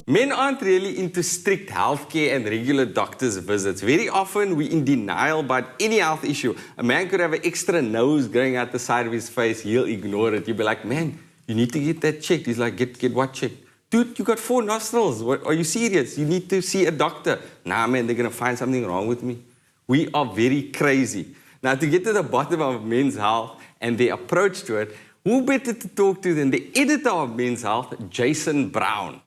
Men aren't really into strict healthcare and regular doctor's visits. Very often, we're in denial about any health issue. A man could have an extra nose growing out the side of his face. He'll ignore it. You'll be like, man, you need to get that checked. He's like, get what checked? Dude, you got 4 nostrils. What, are you serious? You need to see a doctor. Nah, man, they're going to find something wrong with me. We are very crazy. Now, to get to the bottom of men's health and their approach to it, who better to talk to than the editor of Men's Health, Jason Brown?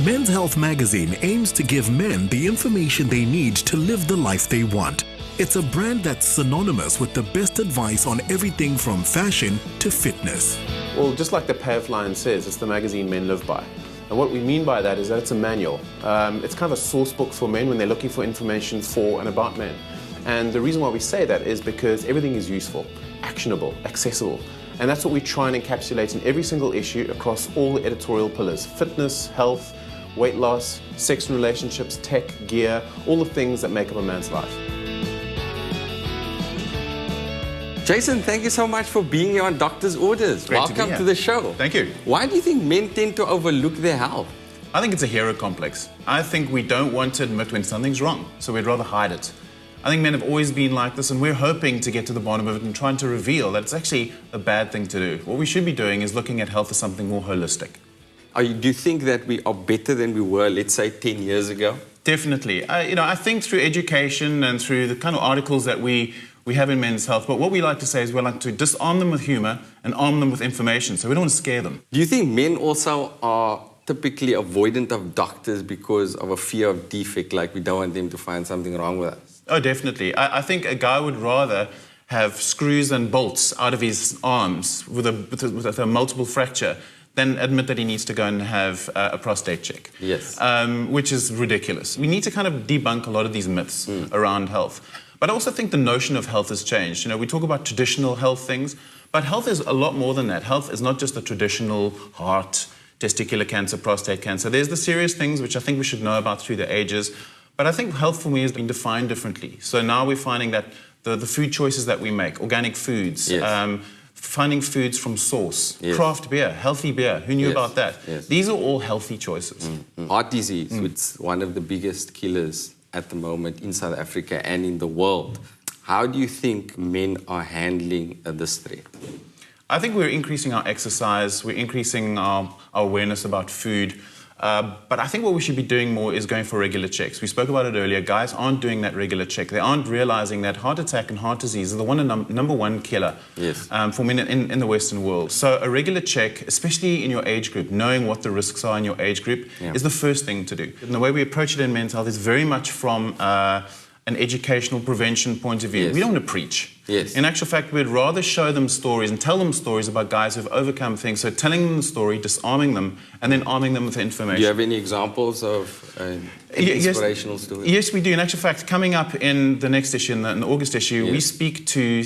Men's Health magazine aims to give men the information they need to live the life they want. It's a brand that's synonymous with the best advice on everything from fashion to fitness. Well, just like the PAV line says, it's the magazine men live by. And what we mean by that is that it's a manual. It's kind of a source book for men when they're looking for information for and about men. And the reason why we say that is because everything is useful, actionable, accessible. And that's what we try and encapsulate in every single issue across all the editorial pillars: fitness, health, weight loss, sex and relationships, tech, gear, all the things that make up a man's life. Jason, thank you so much for being here on Doctor's Orders. Great to be Welcome here. to the show. Thank you. Why do you think men tend to overlook their health? I think it's a hero complex. I think we don't want to admit when something's wrong, so we'd rather hide it. I think men have always been like this, and we're hoping to get to the bottom of it and trying to reveal that it's actually a bad thing to do. What we should be doing is looking at health as something more holistic. Do you think that we are better than we were, let's say, 10 years ago? Definitely. I think through education and through the kind of articles that we have in Men's Health, but what we like to say is we like to disarm them with humor and arm them with information, so we don't want to scare them. Do you think men also are typically avoidant of doctors because of a fear of defect, like we don't want them to find something wrong with us? Oh, definitely. I think a guy would rather have screws and bolts out of his arms with a multiple fracture than admit that he needs to go and have a prostate check. Yes. Which is ridiculous. We need to kind of debunk a lot of these myths around health. But I also think the notion of health has changed. You know, we talk about traditional health things, but health is a lot more than that. Health is not just the traditional heart, testicular cancer, prostate cancer. There's the serious things which I think we should know about through the ages. But I think health for me has been defined differently. So now we're finding that the food choices that we make, organic foods, yes. Finding foods from source, yes. craft beer, healthy beer. Who knew yes. about that? Yes. These are all healthy choices. Heart disease, which is one of the biggest killers at the moment in South Africa and in the world. How do you think men are handling this threat? I think we're increasing our exercise, we're increasing our awareness about food. But I think what we should be doing more is going for regular checks. We spoke about it earlier. Guys aren't doing that regular check. They aren't realizing that heart attack and heart disease are the number one killer yes. For men in the Western world. So a regular check, especially in your age group, knowing what the risks are in your age group is the first thing to do. And the way we approach it in Men's Health is very much from an educational prevention point of view. Yes. We don't want to preach. Yes. In actual fact, we'd rather show them stories and tell them stories about guys who've overcome things. So telling them the story, disarming them, and then arming them with the information. Do you have any examples of inspirational stories? Yes, we do. In actual fact, coming up in the next issue, in the August issue, we speak to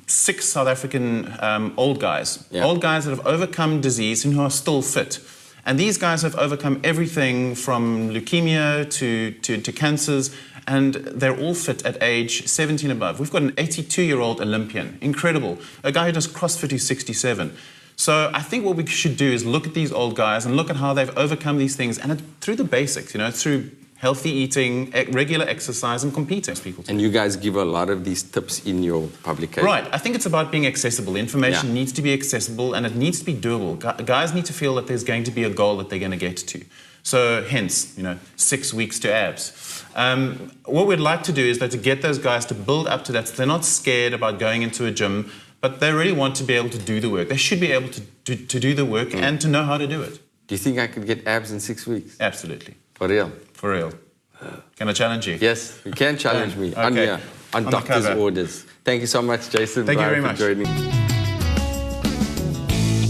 6 South African old guys. Yeah. Old guys that have overcome disease and who are still fit. And these guys have overcome everything from leukemia to cancers, and they're all fit at age 17 and above. We've got an 82-year-old Olympian, incredible, a guy who does CrossFit who's 67. So I think what we should do is look at these old guys and look at how they've overcome these things, and through the basics, you know, through healthy eating, regular exercise, and competing. And you guys give a lot of these tips in your publication. Right. I think it's about being accessible. Information needs to be accessible, and it needs to be doable. Guys need to feel that there's going to be a goal that they're going to get to. So hence, 6 weeks to abs. What we'd like to do is that to get those guys to build up to that, so they're not scared about going into a gym, but they really want to be able to do the work. They should be able to do the work and to know how to do it. Do you think I could get abs in 6 weeks? Absolutely. For real? For real. Can I challenge you? Yes, you can challenge me. Okay. On Doctor's Orders. Thank you so much, Jason. Thank you very for much. joining.